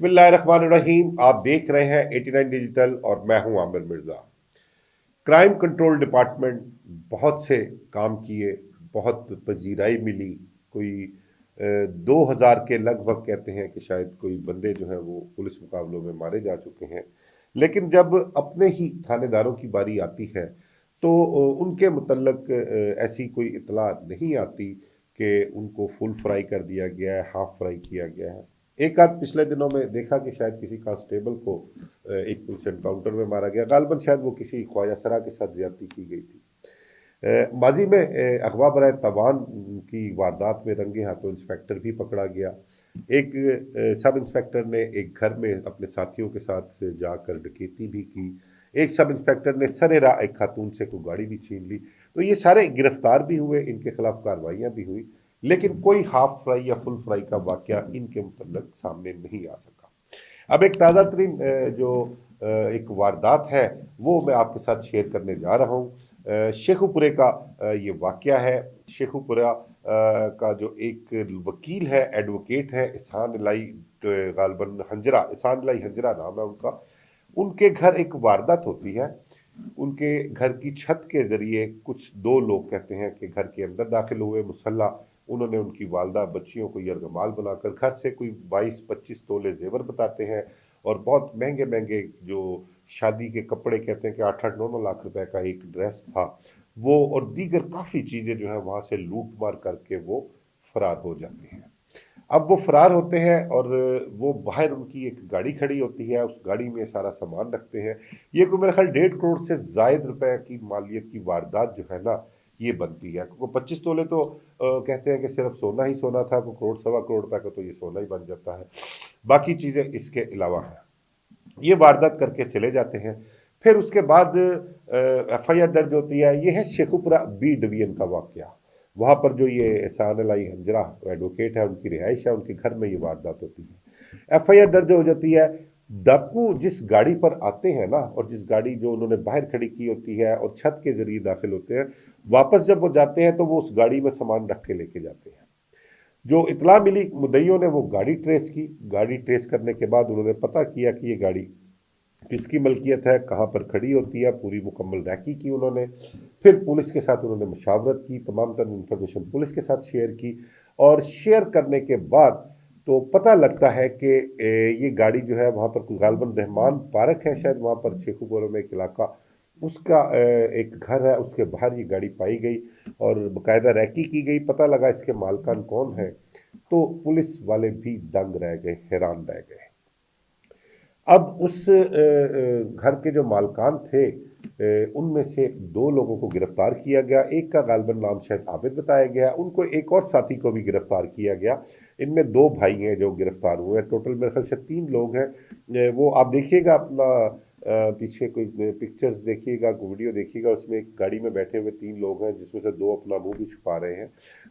बिस्मिल्लाहिर्रहमानिर्रहीम। आप देख रहे हैं 89 डिजिटल और मैं हूं Aamir Mirza. Crime control department बहुत से काम किए, बहुत पजीराई मिली। कोई 2000 के लगभग कहते हैं कि शायद कोई बंदे जो हैं वो पुलिस मुकाबलों में मारे जा चुके हैं। लेकिन जब अपने ही थानेदारों की बारी आती है तो उनके मुतल्लक ऐसी कोई इतला नहीं आती कि उनको फुल फ्राई कर दिया गया है, हाफ फ्राई किया गया है। एक आध पिछले दिनों में देखा कि शायद किसी कांस्टेबल को एक पुलिस एनकाउंटर में मारा गया। गालबन शायद वो किसी ख्वाजा सरा के साथ ज्यादती की गई थी। माजी में अगवा बराए तवान की वारदात में रंगे हाथों इंस्पेक्टर भी पकड़ा गया। एक सब इंस्पेक्टर ने एक घर में अपने साथियों के साथ जाकर डकैती भी की। एक सब इंस्पेक्टर ने सरेरा एक खातून से कोई गाड़ी भी छीन ली। तो ये सारे गिरफ्तार भी हुए, इनके खिलाफ कार्रवाइयाँ भी हुई, लेकिन कोई हाफ फ्राई या फुल फ्राई का वाकया इनके मुतल्लक सामने नहीं आ सका। अब एक ताज़ा तरीन जो एक वारदात है वो मैं आपके साथ शेयर करने जा रहा हूँ। शेखुपुरे का ये वाकया है। शेखुपुरा का जो एक वकील है, एडवोकेट है, इहसान इलाई गालबन हंजरा, इहसान इलाई हंजरा नाम है उनका। उनके घर एक वारदात होती है। उनके घर की छत के जरिए कुछ दो लोग कहते हैं कि घर के अंदर दाखिल हुए मुसल्ला। उन्होंने उनकी वालदा बच्चियों को यरगमाल बनाकर घर से कोई 22-25 तोले जेवर बताते हैं और बहुत महंगे महंगे जो शादी के कपड़े कहते हैं कि 8-8-9-9 लाख रुपए का एक ड्रेस था वो, और दीगर काफ़ी चीज़ें जो है वहाँ से लूट मार करके वो फरार हो जाते हैं। अब वो फरार होते हैं और वो बाहर उनकी एक गाड़ी खड़ी होती है, उस गाड़ी में सारा सामान रखते हैं। ये कोई मेरा ख्याल 1.5 करोड़ से जायद रुपए की मालियत की वारदात जो है ना ये बनती है, क्योंकि 25 तोले तो कहते हैं कि सिर्फ सोना ही सोना था। कोई करोड़ सवा करोड़ रुपए का तो ये सोना ही बन जाता है, बाकी चीज़ें इसके अलावा हैं। ये वारदात करके चले जाते हैं। फिर उसके बाद एफआईआर दर्ज होती है। ये है शेखुपुरा बी डिवीजन का वाकया। वहाँ पर जो ये एहसान अलाई हंजरा एडवोकेट है, उनकी रिहाइश है, उनके घर में ये वारदात होती है। एफआईआर दर्ज हो जाती है। डाकू जिस गाड़ी पर आते हैं ना, और जिस गाड़ी जो उन्होंने बाहर खड़ी की होती है और छत के जरिए दाखिल होते हैं, वापस जब वो जाते हैं तो वो उस गाड़ी में सामान रख के लेके जाते हैं। जो इतला मिली मुद्दइयों ने वो गाड़ी ट्रेस की। गाड़ी ट्रेस करने के बाद उन्होंने पता किया कि ये गाड़ी किसकी मलकियत है, कहाँ पर खड़ी होती है, पूरी मुकम्मल रैकी की उन्होंने। फिर पुलिस के साथ उन्होंने मुशावरत की, तमाम तर इंफॉर्मेशन पुलिस के साथ शेयर की, और शेयर करने के बाद तो पता लगता है कि ये गाड़ी जो है वहाँ पर कोई गालबन रहमान पार्क है शायद, वहाँ पर शेखुपुरा में एक इलाका, उसका एक घर है, उसके बाहर ये गाड़ी पाई गई और बाकायदा रैकी की गई। पता लगा इसके मालकान कौन है, तो पुलिस वाले भी दंग रह गए, हैरान रह गए। अब उस घर के जो मालकान थे उनमें से दो लोगों को गिरफ्तार किया गया। एक का गालबन नाम शायद आबिद बताया गया, उनको एक और साथी को भी गिरफ्तार किया गया। इनमें दो भाई हैं जो गिरफ्तार हुए हैं। टोटल मेरे ख्याल से 3 लोग हैं। वो आप देखिएगा अपना पीछे कोई पिक्चर्स देखिएगा, कोई वीडियो देखिएगा, उसमें एक गाड़ी में बैठे हुए 3 लोग हैं जिसमें से दो अपना मुंह भी छुपा रहे हैं।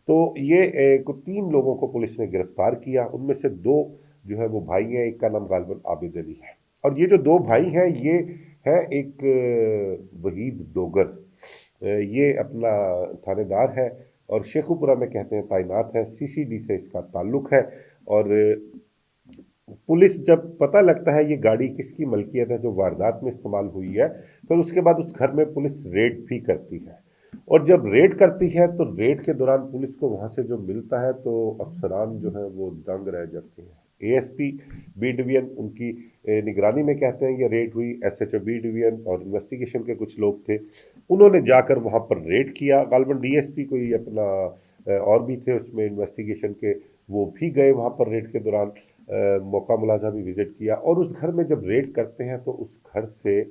तो ये को 3 लोगों को पुलिस ने गिरफ्तार किया। उनमें से दो जो है वो भाई हैं, एक का नाम गालबन आबिद अली है। और ये जो दो भाई हैं ये है एक वहीद डोगर, ये अपना थानेदार है और शेखुपुरा में कहते हैं तैनात है। सीसीडी से इसका ताल्लुक है। और पुलिस जब पता लगता है ये गाड़ी किसकी मलकियत है जो वारदात में इस्तेमाल हुई है, फिर उसके बाद उस घर में पुलिस रेड भी करती है। और जब रेड करती है तो रेड के दौरान पुलिस को वहाँ से जो मिलता है तो अफसरान जो है वो दंग रह जाते हैं। एएसपी बी डिवीजन उनकी निगरानी में कहते हैं ये रेड हुई। एसएचओ बी डिवीजन और इन्वेस्टिगेशन के कुछ लोग थे, उन्होंने जाकर वहाँ पर रेड किया। गालबन डीएसपी कोई अपना और भी थे उसमें इन्वेस्टिगेशन के, वो भी गए वहाँ पर रेड के दौरान। मौका मुलाजा भी विजिट किया। और उस घर में जब रेड करते हैं तो उस घर से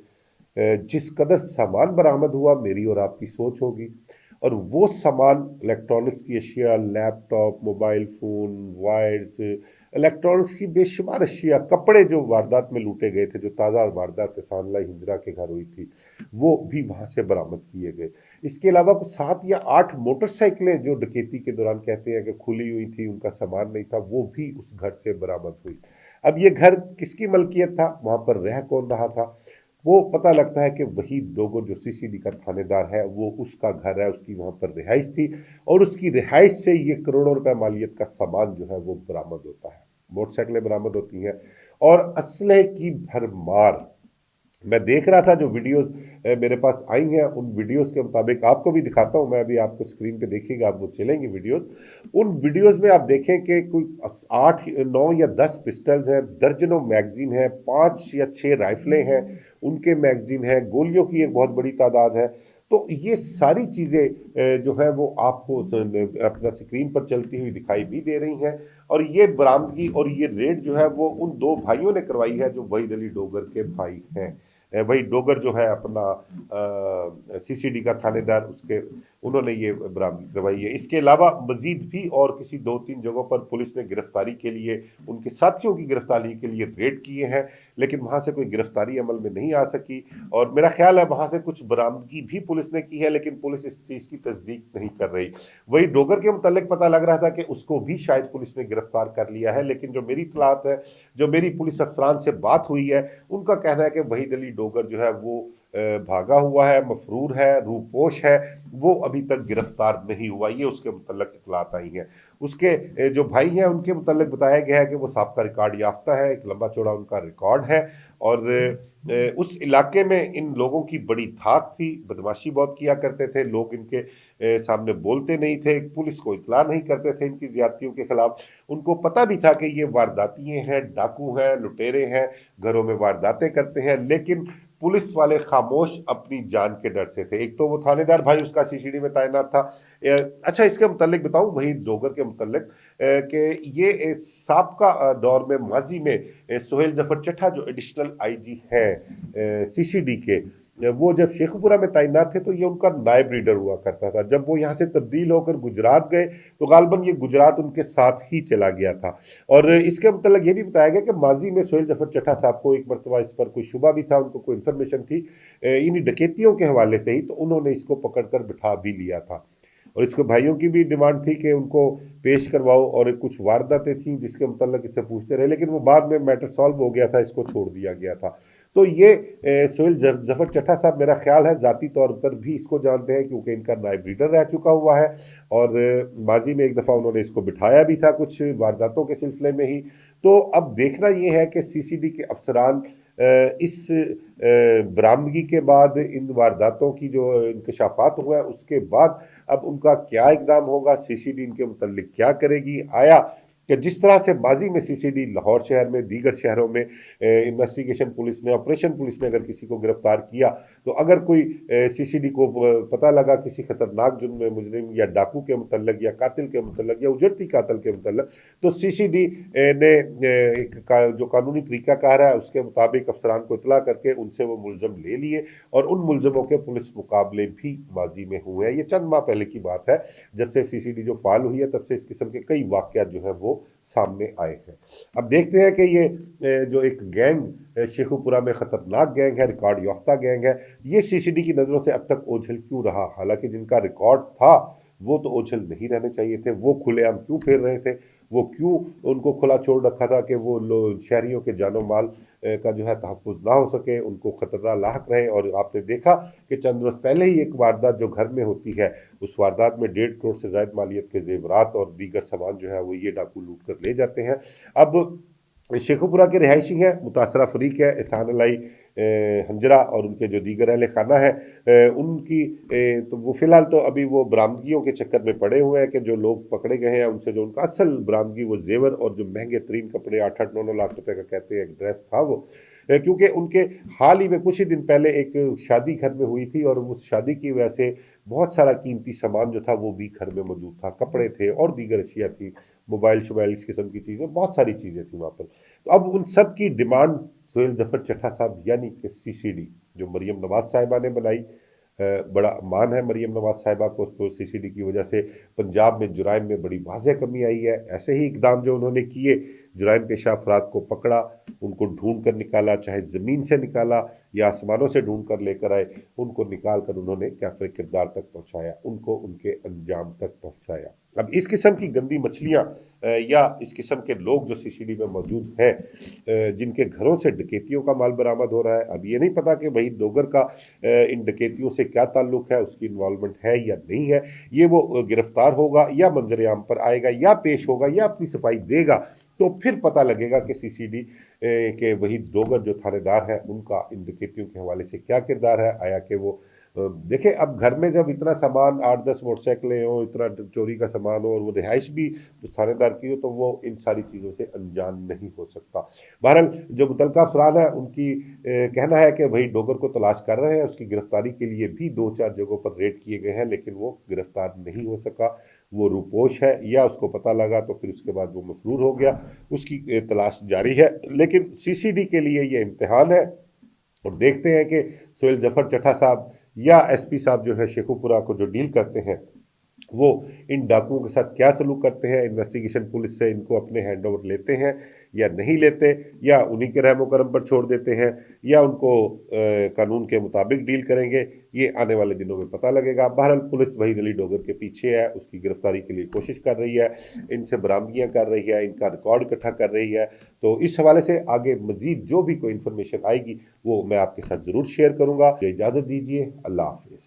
जिस कदर सामान बरामद हुआ, मेरी और आपकी सोच होगी। और वो सामान इलेक्ट्रॉनिक्स की अशिया, laptop, mobile phone, wires, electronics की बेशुमार अशिया, कपड़े जो वारदात में लूटे गए थे, जो ताज़ा वारदात सानला हिंजरा के घर हुई थी, वो भी वहाँ से बरामद किए गए। इसके अलावा कुछ 7 या 8 मोटरसाइकिलें जो डकैती के दौरान कहते हैं कि खुली हुई थी, उनका सामान नहीं था, वो भी उस घर से बरामद हुई। अब ये घर किसकी मलकियत था, वहाँ पर रह कौन रहा था, वो पता लगता है कि वही डोगो जो सीसीडी का थानेदार है वो उसका घर है, उसकी वहाँ पर रिहाइश थी। और उसकी रिहाइश से ये करोड़ों रुपए मालियत का सामान जो है वो बरामद होता है। मोटरसाइकिलें बरामद होती हैं और असलहे की भरमार। मैं देख रहा था जो वीडियोस मेरे पास आई हैं, उन वीडियोस के मुताबिक आपको भी दिखाता हूं मैं, अभी आपको स्क्रीन पे देखिएगा, आप वो चलेंगी वीडियोस। उन वीडियोस में आप देखें कि कोई 8 9 या 10 पिस्टल्स हैं, दर्जनों मैगजीन हैं, 5 या 6 राइफलें हैं, उनके मैगजीन हैं, गोलियों की एक बहुत बड़ी तादाद है। तो ये सारी चीज़ें जो है वो आपको अपना स्क्रीन पर चलती हुई दिखाई भी दे रही हैं। और ये बरामदगी और ये रेड जो है वो उन दो भाइयों ने करवाई है जो वहीद अली डोगर के भाई हैं। वही डोगर जो है अपना सीसीडी का थानेदार, उसके उन्होंने ये बरामदगी करवाई है। इसके अलावा मजीद भी और किसी 2 3 जगहों पर पुलिस ने गिरफ्तारी के लिए, उनके साथियों की गिरफ्तारी के लिए रेड किए हैं, लेकिन वहां से कोई गिरफ्तारी अमल में नहीं आ सकी। और मेरा ख्याल है वहां से कुछ बरामदगी भी पुलिस ने की है, लेकिन पुलिस इस चीज़ की तस्दीक नहीं कर रही। वही डोगर के मुतल्लिक पता लग रहा था कि उसको भी शायद पुलिस ने गिरफ्तार कर लिया है, लेकिन जो मेरी इतलात है, जो मेरी पुलिस अफसरान से बात हुई है, उनका कहना है कि वहीद अली डोगर जो है वो भागा हुआ है, मफरूर है, रूपोश है, वो अभी तक गिरफ्तार नहीं हुआ। ये उसके मुतल्लिक इतलात आई हैं। उसके जो भाई हैं उनके मुतल्लिक बताया गया है कि वो साहब का रिकॉर्ड याफ्ता है, एक लंबा चौड़ा उनका रिकॉर्ड है। और उस इलाके में इन लोगों की बड़ी धाक थी, बदमाशी बहुत किया करते थे लोग, इनके सामने बोलते नहीं थे, पुलिस को इतला नहीं करते थे इनकी ज्यादतियों के खिलाफ। उनको पता भी था कि ये वारदातिये हैं, डाकू हैं, लुटेरे हैं, घरों में वारदातें करते हैं, लेकिन पुलिस वाले खामोश अपनी जान के डर से थे। एक तो वो थानेदार भाई उसका सीसीडी में तैनात था। अच्छा, इसके मुतल्लिक बताऊं, वही डोगर के मुतल्लिक कि ये साबका दौर में, माजी में सोहेल जफर चट्ठा जो एडिशनल आईजी हैं सीसीडी के, वो जब शेखपुरा में तैनात थे तो ये उनका नायब रीडर हुआ करता था। जब वो यहाँ से तब्दील होकर गुजरात गए तो गालबन ये गुजरात उनके साथ ही चला गया था। और इसके मतलब ये भी बताया गया कि माजी में सोहेल जफर चट्ठा साहब को एक मरतबा इस पर कोई शुबा भी था, उनको कोई इन्फॉर्मेशन थी इन्हीं डकैतियों के हवाले से ही, तो उन्होंने इसको पकड़कर बिठा भी लिया था। और इसके भाइयों की भी डिमांड थी कि उनको पेश करवाओ, और कुछ वारदातें थी जिसके मुतल्लिक इससे पूछते रहे, लेकिन वो बाद में मैटर सॉल्व हो गया था, इसको छोड़ दिया गया था। तो ये सोहेल जफर चट्ठा साहब, मेरा ख्याल है ज़ाती तौर पर भी इसको जानते हैं, क्योंकि इनका नायब रीडर रह चुका हुआ है, और माजी में एक दफ़ा उन्होंने इसको बिठाया भी था कुछ वारदातों के सिलसिले में ही। तो अब देखना ये है कि सीसीडी के अफसरान इस बरामदगी के बाद, इन वारदातों की जो इंकशाफात हुआ है उसके बाद, अब उनका क्या इकदाम होगा, सीसीडी इनके मुतल्लिक क्या करेगी। आया कि जिस तरह से माजी में सीसीडी लाहौर शहर में, दीगर शहरों में इन्वेस्टिगेशन पुलिस ने, ऑपरेशन पुलिस ने अगर किसी को गिरफ्तार किया, तो अगर कोई सीसीडी को पता लगा किसी खतरनाक जुर्म में मुजरिम या डाकू के मुतल्लिक या कातिल के मुतल्लिक या उजरती कातिल के मुतल्लिक, तो सीसीडी ने जो कानूनी तरीकाकार है उसके मुताबिक अफसरान को इतला करके उनसे वो मुलजम ले लिए, और उन मुलजमों के पुलिस मुकाबले भी माजी में हुए हैं। ये चंद माह पहले की बात है, जब से सीसीडी जो फाल हुई है तब से इस किस्म के कई वाक़यात जो है वो सामने आए हैं। अब देखते हैं कि ये जो एक गैंग शेखुपुरा में खतरनाक गैंग है, रिकॉर्ड याफ्ता गैंग है, ये सीसीडी की नज़रों से अब तक ओझल क्यों रहा। हालांकि जिनका रिकॉर्ड था वो तो ओझल नहीं रहने चाहिए थे, वो खुलेआम क्यों फिर रहे थे, वो क्यों उनको खुला छोड़ रखा था कि वो शहरियों के जानो माल का जो है तहफ़्फ़ुज़ ना हो सके, उनको ख़तरा लाहक रहे। और आपने देखा कि चंद रोज़ पहले ही एक वारदात जो घर में होती है, उस वारदात में 1.5 करोड़ से ज़ायद मालियत के ज़ेवरात और दीगर सामान जो है वो ये डाकू लूट कर ले जाते हैं। अब शेखुपुरा के रिहायशी हैं, मुतासरा फरीक है, एहसान अलाई हंजरा और उनके जो दीगर अहल खाना है, उनकी तो वो फ़िलहाल तो अभी वो बरामदगियों के चक्कर में पड़े हुए हैं कि जो लोग पकड़े गए हैं उनसे जो उनका असल बरामदगी, वो जेवर और जो महंगे तरीन कपड़े 8-8 9-9 लाख रुपए का कहते हैं एक ड्रेस था वो, क्योंकि उनके हाल ही में कुछ ही दिन पहले एक शादी घर में हुई थी, और उस शादी की वजह से बहुत सारा कीमती सामान जो था वो भी घर में मौजूद था, कपड़े थे और दीगर अशिया थी, मोबाइल शोबाइल इस किस्म की चीज़ें, बहुत सारी चीज़ें थी वहाँ पर। तो अब उन सब की डिमांड सोहेल जफर चट्ठा साहब यानी कि सीसीडी जो मरियम नवाज साहिबा ने बनाई, बड़ा मान है मरियम नवाज साहिबा को, तो सीसीडी की वजह से पंजाब में जुराइम में बड़ी वाज़ेह कमी आई है। ऐसे ही इकदाम जो उन्होंने किए, जुराइम पेशा अफराद को पकड़ा, उनको ढूंढ कर निकाला, चाहे ज़मीन से निकाला या आसमानों से ढूंढ कर लेकर आए, उनको निकाल कर उन्होंने कैफ़े किरदार तक पहुँचाया, उनको उनके अंजाम तक पहुँचाया। अब इस किस्म की गंदी मछलियाँ या इस किस्म के लोग जो सीसीडी में मौजूद हैं, जिनके घरों से डकैतियों का माल बरामद हो रहा है, अब ये नहीं पता कि भाई डोगर का इन डकैतियों से क्या ताल्लुक है, उसकी इन्वॉल्वमेंट है या नहीं है। ये वो गिरफ्तार होगा या मंजरेआम पर आएगा या पेश होगा या अपनी सफाई देगा, तो फिर पता लगेगा कि सीसीडी के वही डोगर जो थानेदार हैं उनका इन डकैतियों के हवाले से क्या किरदार है। आया कि वो देखें, अब घर में जब इतना सामान 8-10 मोटरसाइकिलें हो, इतना चोरी का सामान हो और वो रिहाइश भी उस थानेदार की हो, तो वो इन सारी चीज़ों से अनजान नहीं हो सकता। बहरहाल जो मुतलका अफराद है उनकी कहना है कि भाई डोगर को तलाश कर रहे हैं, उसकी गिरफ्तारी के लिए भी 2-4 जगहों पर रेड किए गए हैं, लेकिन वो गिरफ्तार नहीं हो सका। वो रूपोश है या उसको पता लगा तो फिर उसके बाद वो मफरूर हो गया, उसकी तलाश जारी है। लेकिन सीसीडी के लिए ये इम्तिहान है और देखते हैं कि सोहेल जफर चट्टा साहब या एसपी साहब जो है शेखुपुरा को जो डील करते हैं, वो इन डाकुओं के साथ क्या सलूक करते हैं। इन्वेस्टिगेशन पुलिस से इनको अपने हैंड ओवर लेते हैं या नहीं लेते, या उन्हीं के रहमो करम पर छोड़ देते हैं, या उनको कानून के मुताबिक डील करेंगे, ये आने वाले दिनों में पता लगेगा। बहरहाल पुलिस वहीद अली डोगर के पीछे है, उसकी गिरफ्तारी के लिए कोशिश कर रही है, इनसे बरामदियाँ कर रही है, इनका रिकॉर्ड इकट्ठा कर रही है। तो इस हवाले से आगे मजीद जो भी कोई इन्फॉर्मेशन आएगी वो मैं आपके साथ ज़रूर शेयर करूँगा। इजाज़त दीजिए, अल्लाह हाफिज़।